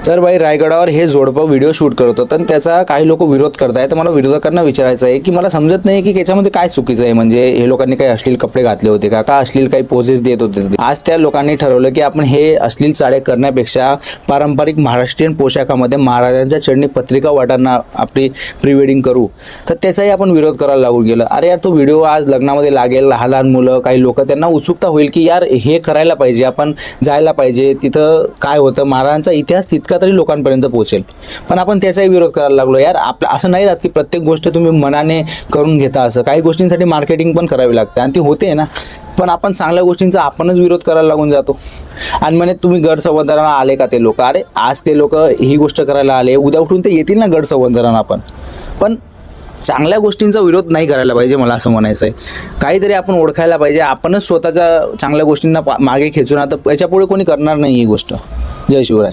तर भाई रायगडावर हे जोडपं व्हिडिओ शूट करत होतं आणि त्याचा काही लोक विरोध करतायत. तर मला विरोधकांना विचारायचं आहे की मला समजत नाही की त्याच्यामध्ये काय चुकीचं आहे. म्हणजे हे लोकांनी काही अश्लील कपडे घातले होते का अश्लील काही पोजेस देत होते. आज त्या लोकांनी ठरवलं की आपण हे अश्लील चाळे करण्यापेक्षा पारंपरिक महाराष्ट्रीयन पोशाखामध्ये महाराजांच्या चरणी पत्रिका वाटांना आपली प्री वेडिंग करू. तर त्याचाही आपण विरोध करायला लागू गेलं. अरे यार तो व्हिडिओ आज लग्नामध्ये लागेल, लहान लहान मुलं काही लोक त्यांना उत्सुकता होईल की यार हे करायला पाहिजे, आपण जायला पाहिजे, तिथं काय होतं महाराजांचा इतिहास तितका तरी लोकांपर्यंत पोहोचेल. पण आपण त्याचाही विरोध करायला लागलो. यार आपलं असं नाही राहत की प्रत्येक गोष्ट तुम्ही मनाने करून घेता. असं काही गोष्टींसाठी मार्केटिंग पण करावी लागते आणि ती होते ना. पण आपण चांगल्या गोष्टींचा आपणच विरोध करायला लागून जातो. आणि म्हणे तुम्ही गड संवर्धनाला आले का ते लोक? अरे आज ते लोक ही गोष्ट करायला आले, उद्या उठून ते येतील ना गड संवर्धनाला. पण चांगल्या गोष्टींचा विरोध नाही करायला पाहिजे. मला असं म्हणायचं आहे काहीतरी आपण ओळखायला पाहिजे. आपणच स्वतःच्या चांगल्या गोष्टींना मागे खेचून आता याच्यापुढे कोणी करणार नाही ही गोष्ट. जय शिवराय.